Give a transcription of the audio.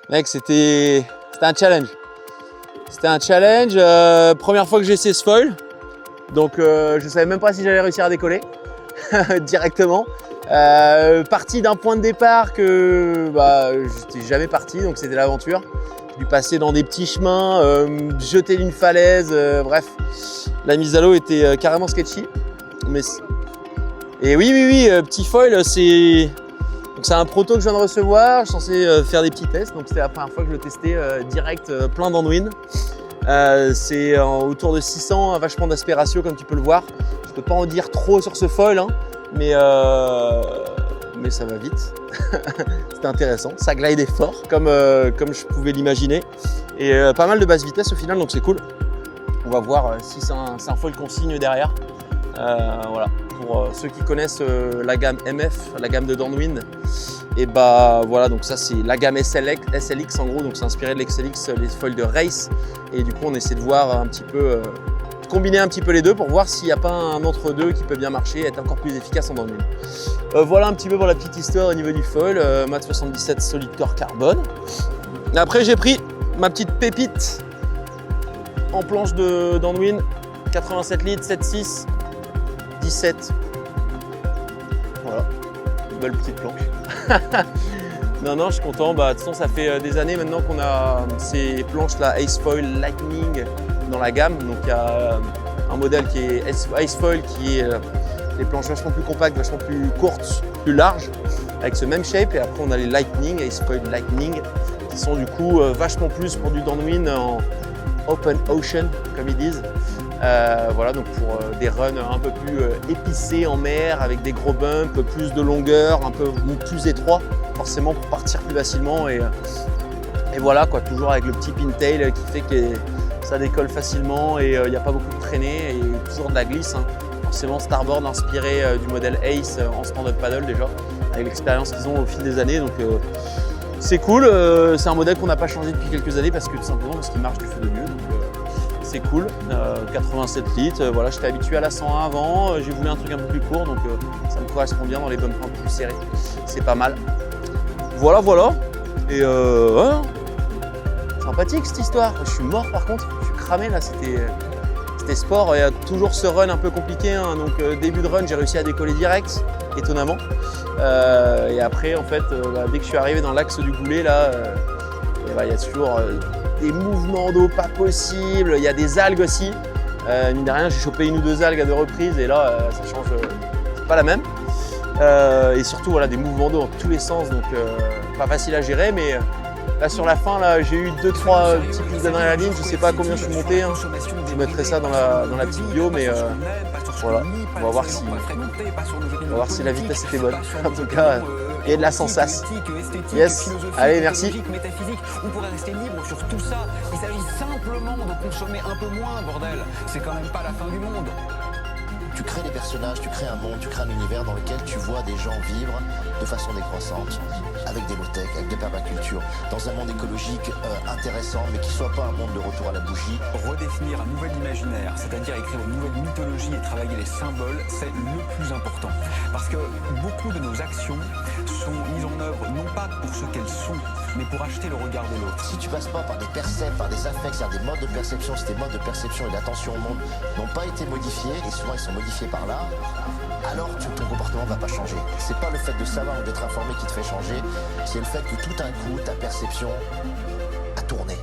Mec, c'était un challenge. C'était un challenge. Première fois que j'ai essayé ce foil. Donc je savais même pas si j'allais réussir à décoller directement. Parti d'un point de départ que j'étais jamais parti, donc c'était l'aventure. J'ai dû passer dans des petits chemins, jeter d'une falaise, bref. La mise à l'eau était carrément sketchy. Et oui, petit foil, c'est un proto que je viens de recevoir. Je suis censé faire des petits tests, donc c'était la première fois que je le testais direct, plein d'Anduin. C'est autour de 600, vachement d'aspect ratio comme tu peux le voir. Je peux pas en dire trop sur ce foil, hein, mais ça va vite. C'était intéressant, ça glide fort comme je pouvais l'imaginer. Et pas mal de basse vitesse au final, donc c'est cool. On va voir si c'est un foil qu'on signe derrière. Voilà. Pour ceux qui connaissent la gamme MF, la gamme de Downwind, et voilà, donc ça c'est la gamme SLX en gros, donc c'est inspiré de l'XLX, les foils de race, et du coup on essaie de voir un petit peu, combiner un petit peu les deux pour voir s'il n'y a pas un entre deux qui peut bien marcher et être encore plus efficace en Downwind. Voilà un petit peu pour la petite histoire au niveau du foil, mat 77 solid core carbone. Et après j'ai pris ma petite pépite en planche de Downwind, 87 litres, 7.6. 17. Voilà, une belle petite planche. non, je suis content. De toute façon, ça fait des années maintenant qu'on a ces planches là, Ace Foil Lightning dans la gamme. Donc il y a un modèle qui est Ace Foil qui est les planches vachement plus compactes, vachement plus courtes, plus larges, avec ce même shape. Et après, on a les Lightning, Ace Foil Lightning, qui sont du coup vachement plus pour du downwind en open ocean, comme ils disent. Voilà, donc pour des runs un peu plus épicés en mer, avec des gros bumps, plus de longueur, un peu plus étroit, forcément pour partir plus facilement. Et voilà, quoi, toujours avec le petit pintail qui fait que ça décolle facilement et il n'y a pas beaucoup de traînée et toujours de la glisse. Hein. Forcément, Starboard inspiré du modèle Ace en stand-up paddle déjà, avec l'expérience qu'ils ont au fil des années. Donc c'est cool, c'est un modèle qu'on n'a pas changé depuis quelques années tout simplement parce qu'il marche du feu de mieux. C'est cool, 87 litres, voilà, j'étais habitué à la 101 avant, j'ai voulu un truc un peu plus court, donc ça me correspond bien dans les bumps un peu plus serrés, c'est pas mal. Voilà, et ouais, sympathique cette histoire. Je suis mort par contre, je suis cramé là, c'était sport, il y a toujours ce run un peu compliqué, hein, donc début de run j'ai réussi à décoller direct, étonnamment, et après en fait, dès que je suis arrivé dans l'axe du goulet là, il y a toujours des mouvements d'eau pas possibles, il y a des algues aussi. Mine de rien, j'ai chopé une ou deux algues à 2 reprises et là, ça change, c'est pas la même. Et surtout, voilà, des mouvements d'eau dans tous les sens, donc pas facile à gérer. Mais là, sur la fin, là, j'ai eu 2-3 petits pics d'adrénaline. Je sais pas à combien je suis monté. Hein. Je mettrai ça dans la petite bio, mais voilà, on va voir si la vitesse était bonne. En tout cas, il y a de la sensace. Yes, allez, merci. On pourrait rester libre sur tout ça. Il s'agit simplement de consommer un peu moins, bordel. C'est quand même pas la fin du monde. Tu crées des personnages, tu crées un monde, tu crées un univers dans lequel tu vois des gens vivre de façon décroissante, avec des low-tech, avec des permacultures, dans un monde écologique intéressant, mais qui soit pas un monde de retour à la bougie. Redéfinir un nouvel imaginaire, c'est-à-dire écrire une nouvelle mythologie et travailler les symboles, c'est le plus important. Parce que beaucoup de nos actions sont mises en œuvre non pas pour ce qu'elles sont, mais pour acheter le regard de l'autre. Si tu passes pas par des percepts, par des affects, c'est-à-dire des modes de perception, si tes modes de perception et d'attention au monde n'ont pas été modifiés, et souvent ils sont modifiés par là, alors ton comportement ne va pas changer. C'est pas le fait de savoir ou d'être informé qui te fait changer, c'est le fait que tout d'un coup ta perception a tourné.